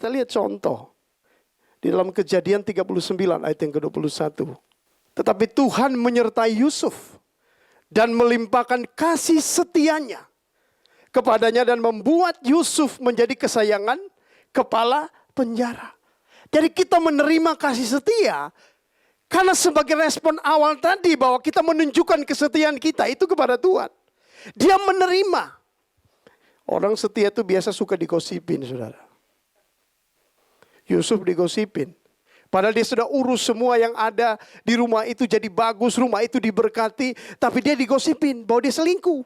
Kita lihat contoh. Di dalam Kejadian 39 ayat yang ke-21. Tetapi Tuhan menyertai Yusuf dan melimpahkan kasih setianya kepadanya dan membuat Yusuf menjadi kesayangan kepala penjara. Jadi kita menerima kasih setia karena sebagai respon awal tadi bahwa kita menunjukkan kesetiaan kita itu kepada Tuhan. Dia menerima. Orang setia itu biasa suka digosipin, saudara. Yusuf digosipin. Padahal dia sudah urus semua yang ada di rumah itu jadi bagus, rumah itu diberkati. Tapi dia digosipin bahwa dia selingkuh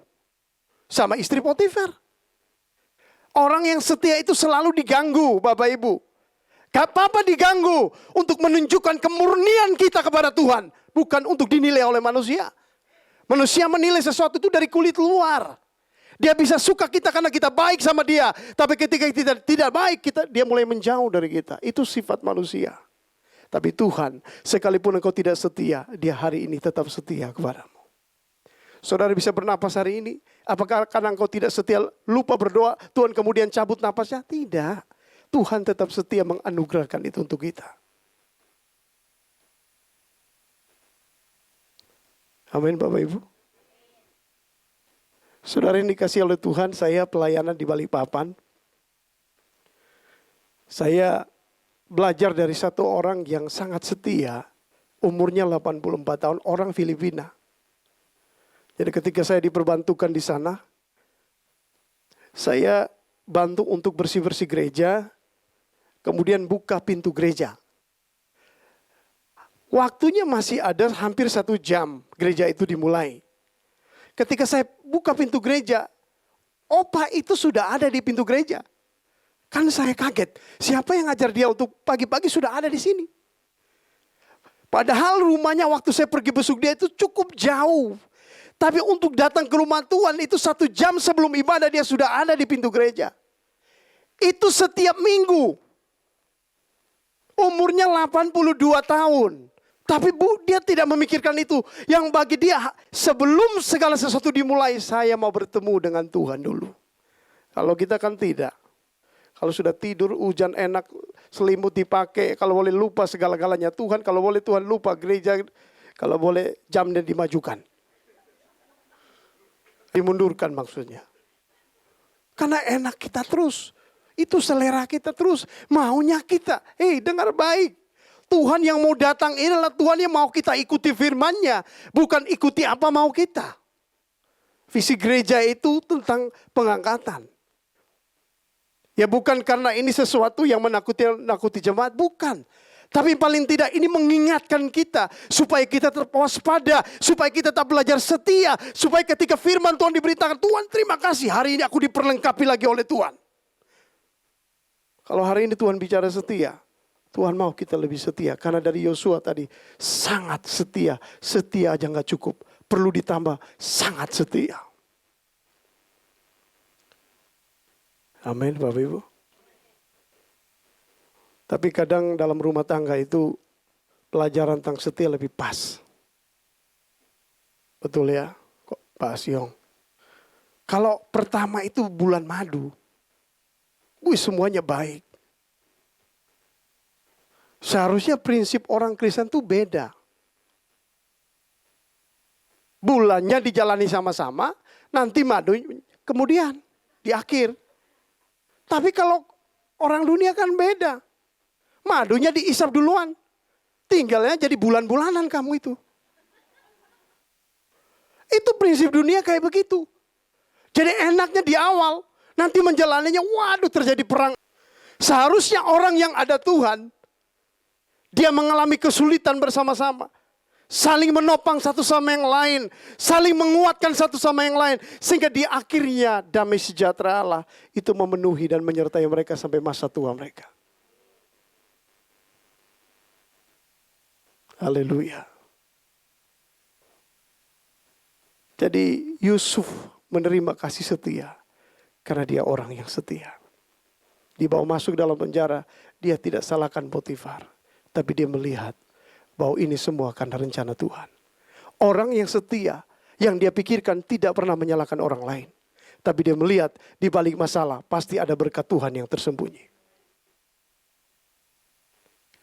sama istri Potifar. Orang yang setia itu selalu diganggu, Bapak Ibu. Gak apa-apa diganggu untuk menunjukkan kemurnian kita kepada Tuhan. Bukan untuk dinilai oleh manusia. Manusia menilai sesuatu itu dari kulit luar. Dia bisa suka kita karena kita baik sama dia. Tapi ketika kita tidak baik, dia mulai menjauh dari kita. Itu sifat manusia. Tapi Tuhan, sekalipun engkau tidak setia, dia hari ini tetap setia kepadamu. Saudara bisa bernapas hari ini. Apakah karena engkau tidak setia, lupa berdoa, Tuhan kemudian cabut napasnya? Tidak. Tuhan tetap setia menganugerahkan itu untuk kita. Amin Bapak Ibu. Saudara yang dikasihi oleh Tuhan, saya pelayanan di Balikpapan. Saya belajar dari satu orang yang sangat setia, umurnya 84 tahun, orang Filipina. Jadi ketika saya diperbantukan di sana, saya bantu untuk bersih-bersih gereja, kemudian buka pintu gereja. Waktunya masih ada hampir 1 jam gereja itu dimulai. Ketika saya buka pintu gereja, opa itu sudah ada di pintu gereja. Kan saya kaget, siapa yang ngajar dia untuk pagi-pagi sudah ada di sini. Padahal rumahnya waktu saya pergi besuk dia itu cukup jauh. Tapi untuk datang ke rumah Tuhan itu 1 jam sebelum ibadah dia sudah ada di pintu gereja. Itu setiap minggu. Umurnya 82 tahun. Tapi dia tidak memikirkan itu. Yang bagi dia sebelum segala sesuatu dimulai, saya mau bertemu dengan Tuhan dulu. Kalau kita kan tidak. Kalau sudah tidur hujan enak, selimut dipakai, kalau boleh lupa segala-galanya Tuhan, kalau boleh Tuhan lupa gereja, kalau boleh jamnya dimajukan. Dimundurkan maksudnya. Karena enak kita terus. Itu selera kita terus. Maunya kita. Dengar baik. Tuhan yang mau datang ini adalah Tuhan yang mau kita ikuti firman-Nya. Bukan ikuti apa mau kita. Visi gereja itu tentang pengangkatan. Ya bukan karena ini sesuatu yang menakuti jemaat. Bukan. Tapi paling tidak ini mengingatkan kita. Supaya kita tetap waspada. Supaya kita tetap belajar setia. Supaya ketika firman Tuhan diberitakan. Tuhan terima kasih hari ini aku diperlengkapi lagi oleh Tuhan. Kalau hari ini Tuhan bicara setia. Tuhan mau kita lebih setia. Karena dari Yosua tadi sangat setia. Setia aja gak cukup. Perlu ditambah sangat setia. Amin Bapak Ibu. Tapi kadang dalam rumah tangga itu pelajaran tentang setia lebih pas. Betul ya Pak Asyong. Kalau pertama itu bulan madu. Semuanya baik. Seharusnya prinsip orang Kristen itu beda. Bulannya dijalani sama-sama, nanti madu kemudian di akhir. Tapi kalau orang dunia kan beda. Madunya diisap duluan. Tinggalnya jadi bulan-bulanan kamu itu. Itu prinsip dunia kayak begitu. Jadi enaknya di awal, nanti menjalaninya waduh terjadi perang. Seharusnya orang yang ada Tuhan, dia mengalami kesulitan bersama-sama. Saling menopang satu sama yang lain. Saling menguatkan satu sama yang lain. Sehingga di akhirnya damai sejahtera Allah itu memenuhi dan menyertai mereka sampai masa tua mereka. Haleluya. Jadi Yusuf menerima kasih setia. Karena dia orang yang setia. Dibawa masuk dalam penjara. Dia tidak salahkan Potifar. Tapi dia melihat bahwa ini semua karena rencana Tuhan. Orang yang setia, yang dia pikirkan tidak pernah menyalahkan orang lain. Tapi dia melihat di balik masalah pasti ada berkat Tuhan yang tersembunyi.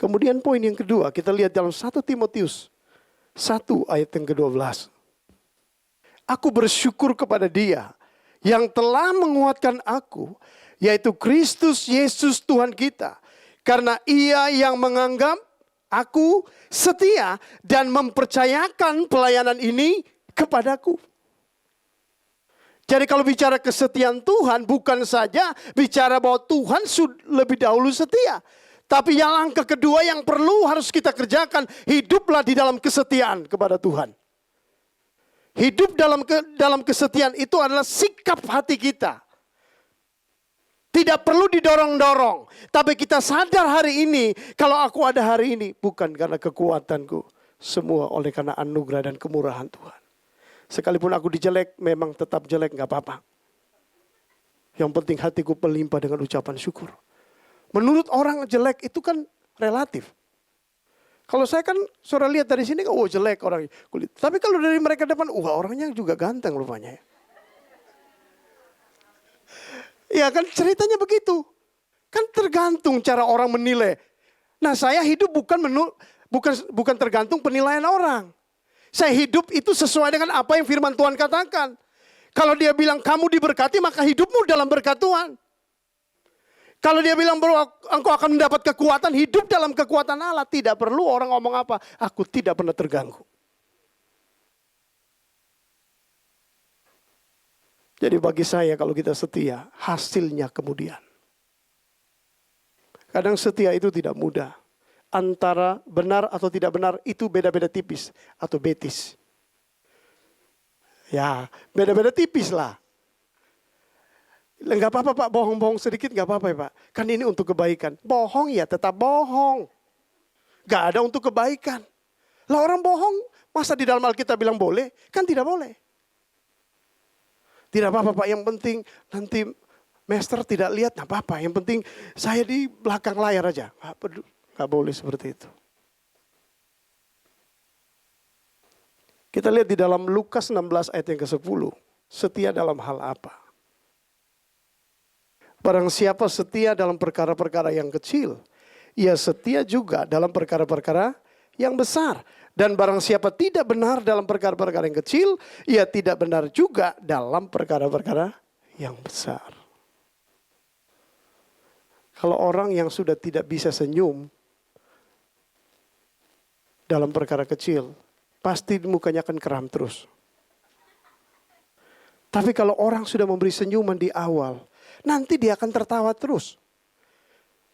Kemudian poin yang kedua, kita lihat dalam 1 Timotius 1 ayat yang ke-12. Aku bersyukur kepada Dia yang telah menguatkan aku, yaitu Kristus Yesus Tuhan kita. Karena Ia yang menganggap aku setia dan mempercayakan pelayanan ini kepadaku. Jadi kalau bicara kesetiaan Tuhan, bukan saja bicara bahwa Tuhan lebih dahulu setia. Tapi yang langkah kedua yang perlu harus kita kerjakan, hiduplah di dalam kesetiaan kepada Tuhan. Hidup dalam kesetiaan itu adalah sikap hati kita. Tidak perlu didorong-dorong. Tapi kita sadar hari ini, kalau aku ada hari ini, bukan karena kekuatanku. Semua oleh karena anugerah dan kemurahan Tuhan. Sekalipun aku dijelek, memang tetap jelek, gak apa-apa. Yang penting hatiku melimpah dengan ucapan syukur. Menurut orang jelek itu kan relatif. Kalau saya kan, saudara lihat dari sini, oh jelek orang kulit. Tapi kalau dari mereka depan, orangnya juga ganteng rupanya. Ya kan ceritanya begitu. Kan tergantung cara orang menilai. Nah saya hidup bukan tergantung penilaian orang. Saya hidup itu sesuai dengan apa yang firman Tuhan katakan. Kalau dia bilang kamu diberkati, maka hidupmu dalam berkat Tuhan. Kalau dia bilang bahwa engkau akan mendapat kekuatan, hidup dalam kekuatan Allah. Tidak perlu orang ngomong apa. Aku tidak pernah terganggu. Jadi bagi saya kalau kita setia, hasilnya kemudian. Kadang setia itu tidak mudah. Antara benar atau tidak benar itu beda-beda tipis atau betis. Ya, beda-beda tipis lah. Enggak apa-apa Pak, bohong-bohong sedikit enggak apa-apa ya Pak. Kan ini untuk kebaikan. Bohong ya tetap bohong. Enggak ada untuk kebaikan. Lah orang bohong, masa di dalam Alkitab bilang boleh? Kan tidak boleh. Tidak apa-apa Pak, yang penting nanti master tidak lihat, enggak apa-apa. Yang penting saya di belakang layar aja. Enggak boleh seperti itu. Kita lihat di dalam Lukas 16 ayat yang ke-10. Setia dalam hal apa? Barang siapa setia dalam perkara-perkara yang kecil, ia setia juga dalam perkara-perkara yang besar. Dan barang siapa tidak benar dalam perkara-perkara yang kecil, ia tidak benar juga dalam perkara-perkara yang besar. Kalau orang yang sudah tidak bisa senyum dalam perkara kecil, pasti mukanya akan keram terus. Tapi kalau orang sudah memberi senyuman di awal, nanti dia akan tertawa terus.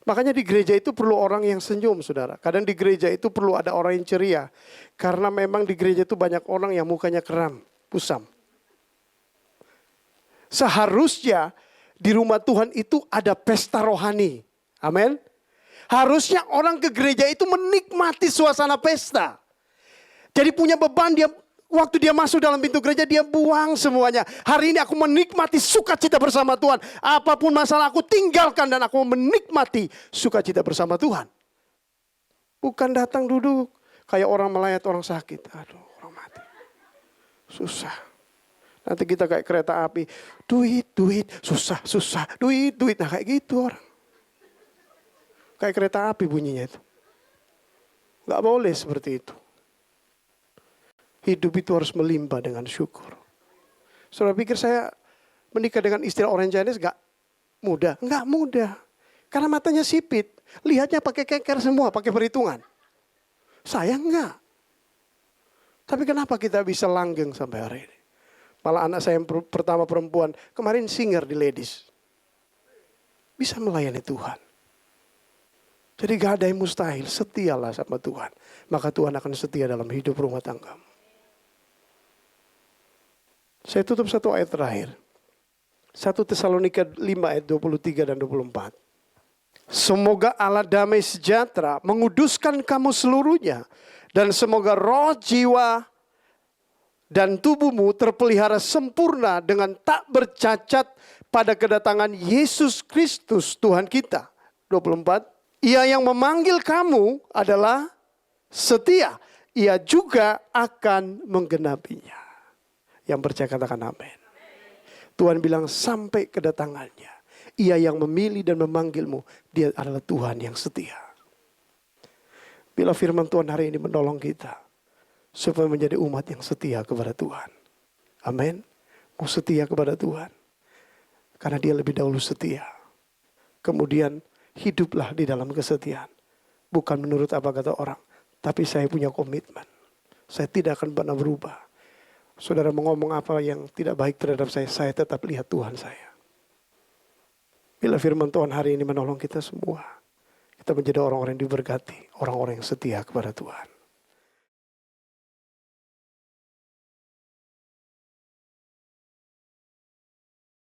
Makanya di gereja itu perlu orang yang senyum, saudara. Kadang di gereja itu perlu ada orang yang ceria. Karena memang di gereja itu banyak orang yang mukanya keram, pusam. Seharusnya di rumah Tuhan itu ada pesta rohani. Amin. Harusnya orang ke gereja itu menikmati suasana pesta. Jadi punya beban dia. Waktu dia masuk dalam pintu gereja, dia buang semuanya. Hari ini aku menikmati sukacita bersama Tuhan. Apapun masalah aku tinggalkan dan aku menikmati sukacita bersama Tuhan. Bukan datang duduk kayak orang melayat orang sakit. Aduh, orang mati. Susah. Nanti kita kayak kereta api. Duit, susah, duit. Nah kayak gitu orang. Kayak kereta api bunyinya itu. Gak boleh seperti itu. Hidup itu harus melimpah dengan syukur. Saudara pikir saya menikah dengan istri orang Chinese gak mudah? Gak mudah. Karena matanya sipit. Lihatnya pakai keker semua, pakai perhitungan. Saya enggak. Tapi kenapa kita bisa langgeng sampai hari ini? Malah anak saya yang pertama perempuan, kemarin singer di Ladies. Bisa melayani Tuhan. Jadi gak ada yang mustahil, setialah sama Tuhan. Maka Tuhan akan setia dalam hidup rumah tanggamu. Saya tutup satu ayat terakhir. 1 Tesalonika 5 ayat 23 dan 24. Semoga Allah damai sejahtera menguduskan kamu seluruhnya. Dan semoga roh, jiwa, dan tubuhmu terpelihara sempurna dengan tak bercacat pada kedatangan Yesus Kristus Tuhan kita. 24. Ia yang memanggil kamu adalah setia. Ia juga akan menggenapinya. Yang percaya katakan amin. Tuhan bilang sampai kedatangannya. Ia yang memilih dan memanggilmu. Dia adalah Tuhan yang setia. Bila firman Tuhan hari ini menolong kita supaya menjadi umat yang setia kepada Tuhan. Amin. Mau setia kepada Tuhan. Karena Dia lebih dahulu setia. Kemudian hiduplah di dalam kesetiaan. Bukan menurut apa kata orang. Tapi saya punya komitmen. Saya tidak akan pernah berubah. Saudara mau ngomong apa yang tidak baik terhadap saya tetap lihat Tuhan saya. Bila firman Tuhan hari ini menolong kita semua. Kita menjadi orang-orang yang diberkati. Orang-orang yang setia kepada Tuhan.